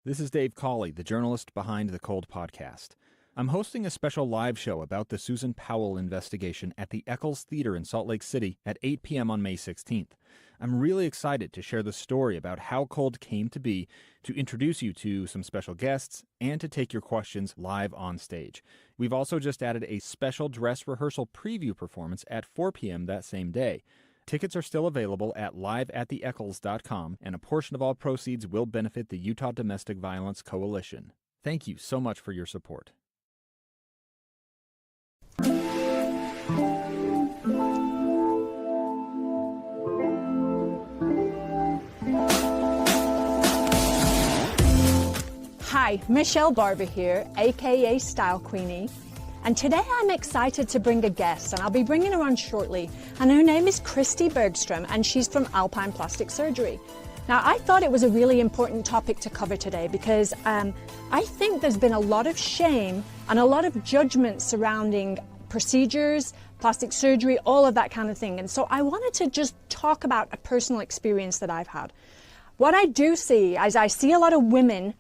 This is Dave Cawley, the journalist behind the Cold podcast. I'm hosting a special live show about the Susan Powell investigation at the Eccles Theater in Salt Lake City at 8 p.m. on May 16th. I'm really excited to share the story about how Cold came to be, to introduce you to some special guests, and to take your questions live on stage. We've also just added a special dress rehearsal preview performance at 4 p.m. that same day. Tickets are still available at liveattheeccles.com, and a portion of all proceeds will benefit the Utah Domestic Violence Coalition. Thank you so much for your support. Hi, Michelle Barber here, aka Style Queenie, and today I'm excited to bring a guest, and I'll be bringing her on shortly, and her name is Christy Bergstrom, and she's from Alpine Plastic Surgery. Now, I thought it was a really important topic to cover today because I think there's been a lot of shame and a lot of judgment surrounding procedures, plastic surgery, all of that kind of thing, and so I wanted to just talk about a personal experience that I've had. What I do see is I see a lot of women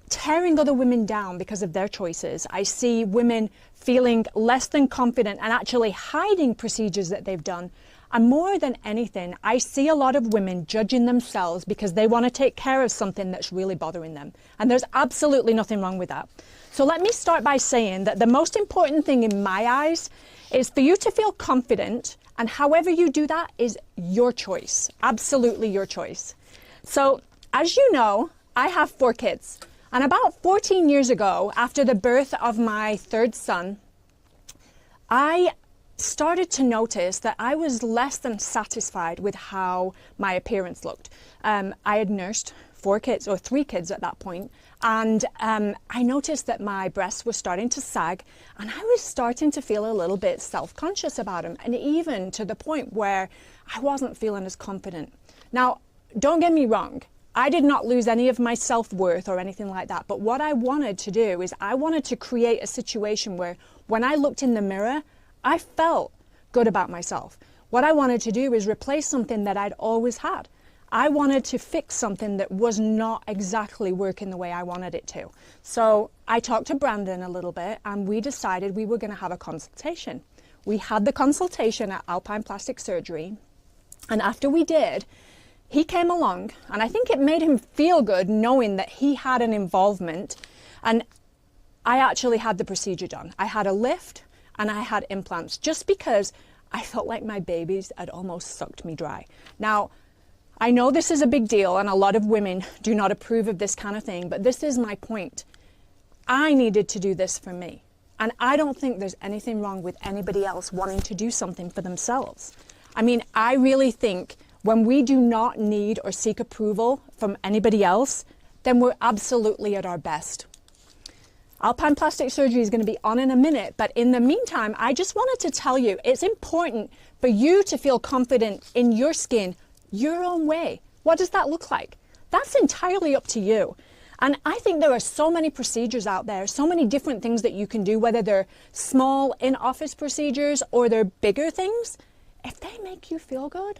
tearing other women down because of their choices. I see women feeling less than confident and actually hiding procedures that they've done. And more than anything, I see a lot of women judging themselves because they want to take care of something that's really bothering them. And there's absolutely nothing wrong with that. So let me start by saying that the most important thing in my eyes is for you to feel confident, and however you do that is your choice, absolutely your choice. So as you know, I have 4 kids. And about 14 years ago, after the birth of my 3rd son, I started to notice that I was less than satisfied with how my appearance looked. I had nursed 4 kids, or 3 kids at that point, and I noticed that my breasts were starting to sag, and I was starting to feel a little bit self-conscious about them, and even to the point where I wasn't feeling as confident. Now, don't get me wrong. I did not lose any of my self-worth or anything like that. But what I wanted to do is I wanted to create a situation where when I looked in the mirror, I felt good about myself. What I wanted to do is replace something that I'd always had. I wanted to fix something that was not exactly working the way I wanted it to. So I talked to Brandon a little bit, and we decided we were going to have a consultation. We had the consultation at Alpine Plastic Surgery. And after we did, he came along, and I think it made him feel good knowing that he had an involvement, and I actually had the procedure done. I had a lift and I had implants just because I felt like my babies had almost sucked me dry. Now, I know this is a big deal and a lot of women do not approve of this kind of thing, but this is my point. I needed to do this for me, and I don't think there's anything wrong with anybody else wanting to do something for themselves. I mean, I really think when we do not need or seek approval from anybody else, then we're absolutely at our best. Alpine Plastic Surgery is going to be on in a minute, but in the meantime, I just wanted to tell you it's important for you to feel confident in your skin, your own way. What does that look like? That's entirely up to you. And I think there are so many procedures out there, so many different things that you can do, whether they're small in-office procedures or they're bigger things. If they make you feel good,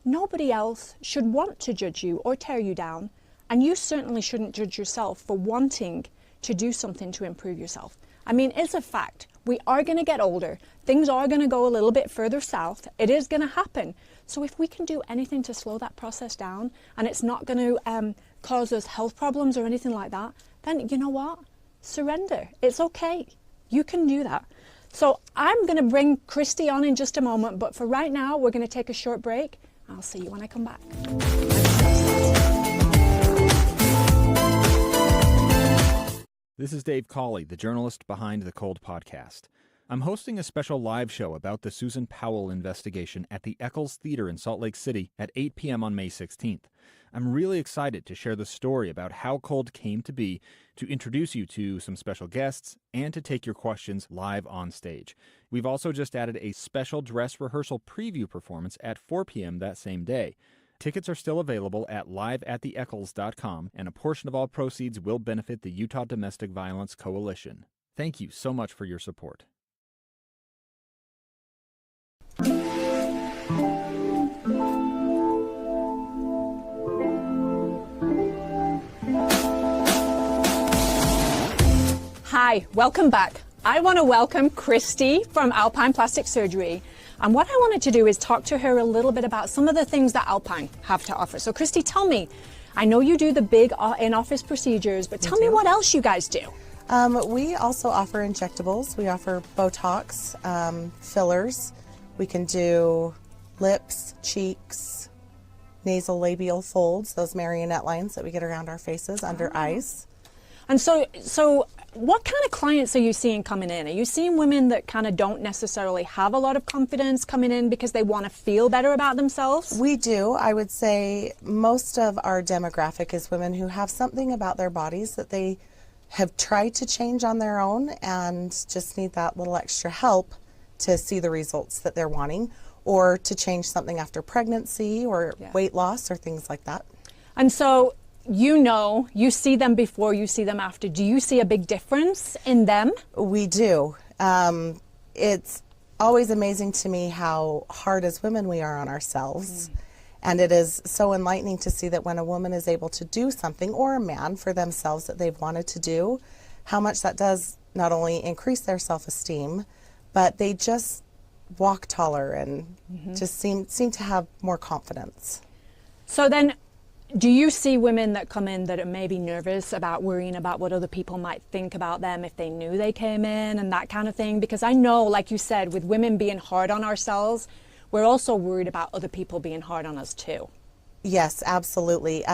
nobody else should want to judge you or tear you down, and you certainly shouldn't judge yourself for wanting to do something to improve yourself. I mean, it's a fact. We are going to get older. Things are going to go a little bit further south. It is going to happen. So if we can do anything to slow that process down, and it's not going to cause us health problems or anything like that, then you know what? Surrender. It's okay. You can do that. So I'm going to bring Christy on in just a moment, but for right now, we're going to take a short break. I'll see you when I come back. This is Dave Cawley, the journalist behind the Cold podcast. I'm hosting a special live show about the Susan Powell investigation at the Eccles Theater in Salt Lake City at 8 p.m. on May 16th. I'm really excited to share the story about how Cold came to be, to introduce you to some special guests, and to take your questions live on stage. We've also just added a special dress rehearsal preview performance at 4 p.m. that same day. Tickets are still available at liveattheeccles.com, and a portion of all proceeds will benefit the Utah Domestic Violence Coalition. Thank you so much for your support. Hi, welcome back. I want to welcome Christy from Alpine Plastic Surgery. And what I wanted to do is talk to her a little bit about some of the things that Alpine have to offer. So Christy, tell me, I know you do the big in-office procedures, but tell me what else you guys do. We also offer injectables. We offer Botox, fillers. We can do lips, cheeks, nasal labial folds, those marionette lines that we get around our faces, under eyes. And so what kind of clients are you seeing coming in? Are you seeing women that kind of don't necessarily have a lot of confidence coming in because they want to feel better about themselves? We do. I would say most of our demographic is women who have something about their bodies that they have tried to change on their own and just need that little extra help to see the results that they're wanting, or to change something after pregnancy or weight loss or things like that. And so, you see them before, you see them after. Do you see a big difference in them? We do. It's always amazing to me how hard as women we are on ourselves. And it is so enlightening to see that when a woman is able to do something, or a man, for themselves that they've wanted to do, how much that does not only increase their self-esteem, but they just walk taller and just seem to have more confidence. So then, do you see women that come in that are maybe nervous about worrying about what other people might think about them if they knew they came in and that kind of thing? Because I know, like you said, with women being hard on ourselves, we're also worried about other people being hard on us too. Yes, absolutely.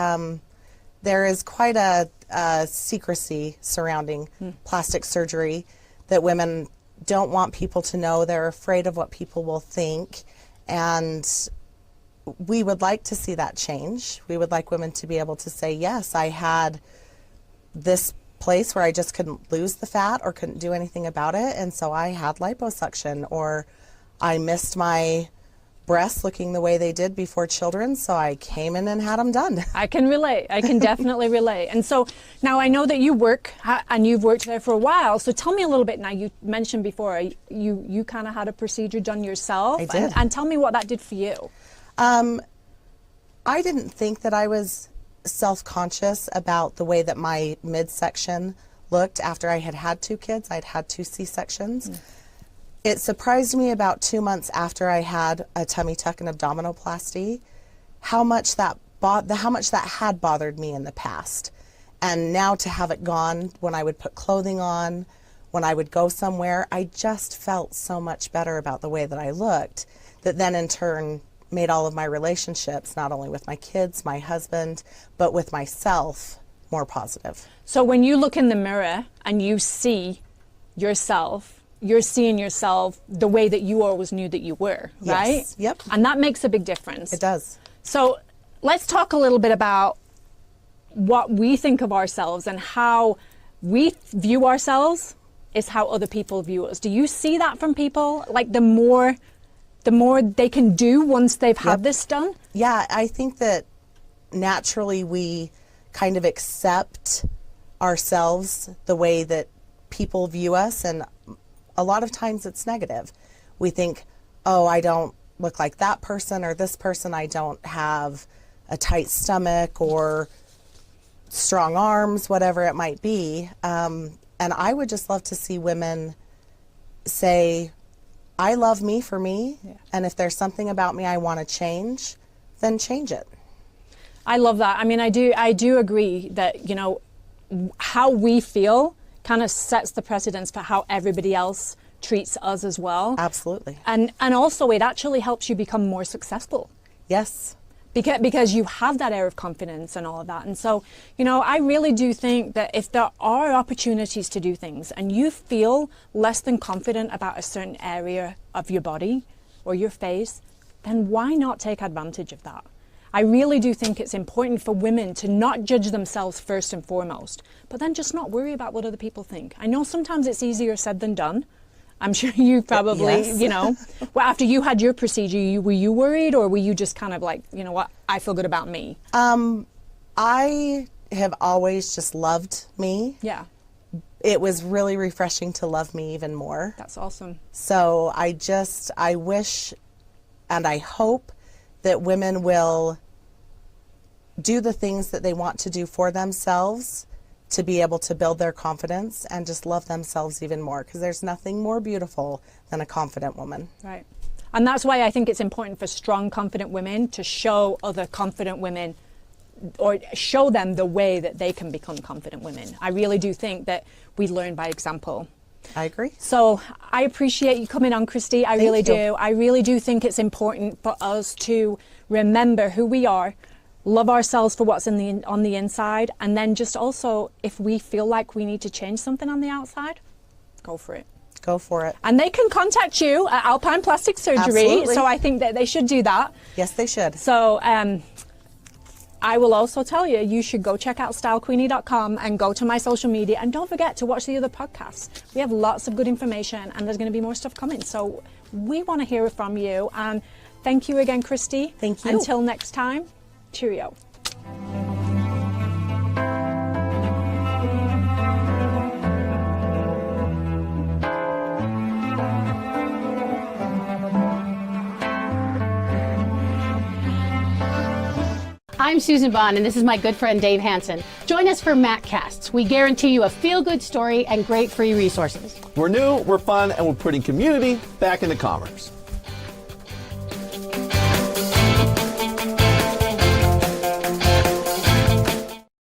There is quite a secrecy surrounding plastic surgery that women don't want people to know. They're afraid of what people will think, and we would like to see that change. We would like women to be able to say, yes, I had this place where I just couldn't lose the fat or couldn't do anything about it, and so I had liposuction, or I missed my breasts looking the way they did before children, so I came in and had them done. I can relate. I can definitely relate. And so now I know that you work, and you've worked there for a while, so tell me a little bit. Now, you mentioned before you kind of had a procedure done yourself. I did. And tell me what that did for you. I didn't think that I was self-conscious about the way that my midsection looked after I had had 2 kids. I'd had 2 C-sections. It surprised me about 2 months after I had a tummy tuck and abdominoplasty, how much that had bothered me in the past. And now to have it gone, when I would put clothing on, when I would go somewhere, I just felt so much better about the way that I looked, that then in turn made all of my relationships, not only with my kids, my husband, but with myself, more positive. So when you look in the mirror and you see yourself, you're seeing yourself the way that you always knew that you were, right? Yes. Yep. And that makes a big difference. It does. So let's talk a little bit about what we think of ourselves, and how we view ourselves is how other people view us. Do you see that from people? Like the more they can do once they've had this done? Yeah, I think that naturally we kind of accept ourselves the way that people view us, and a lot of times it's negative. We think, oh, I don't look like that person or this person, I don't have a tight stomach or strong arms, whatever it might be. And I would just love to see women say, I love me for me, and if there's something about me I want to change, then change it. I love that. I mean, I do agree that, how we feel kind of sets the precedence for how everybody else treats us as well. Absolutely. And also it actually helps you become more successful. Yes. Because you have that air of confidence and all of that. And so, I really do think that if there are opportunities to do things and you feel less than confident about a certain area of your body or your face, then why not take advantage of that? I really do think it's important for women to not judge themselves first and foremost, but then just not worry about what other people think. I know sometimes it's easier said than done. I'm sure you probably, well, after you had your procedure, were you worried, or were you just kind of like, what, I feel good about me? I have always just loved me. Yeah. It was really refreshing to love me even more. That's awesome. So I wish and I hope that women will do the things that they want to do for themselves to be able to build their confidence and just love themselves even more, because there's nothing more beautiful than a confident woman. Right. And that's why I think it's important for strong, confident women to show other confident women, or show them the way that they can become confident women. I really do think that we learn by example. I agree. So I appreciate you coming on, Christy. I really do. I really do think it's important for us to remember who we are, love ourselves for what's on the inside, and then just also, if we feel like we need to change something on the outside, go for it. Go for it. And they can contact you at Alpine Plastic Surgery. Absolutely. So I think that they should do that. Yes, they should. So I will also tell you, you should go check out stylequeenie.com and go to my social media. And don't forget to watch the other podcasts. We have lots of good information, and there's going to be more stuff coming. So we want to hear from you. And thank you again, Christy. Thank you. Until next time, cheerio. I'm Susan Bond, and this is my good friend Dave Hansen. Join us for MacCasts. We guarantee you a feel-good story and great free resources. We're new, we're fun, and we're putting community back into commerce.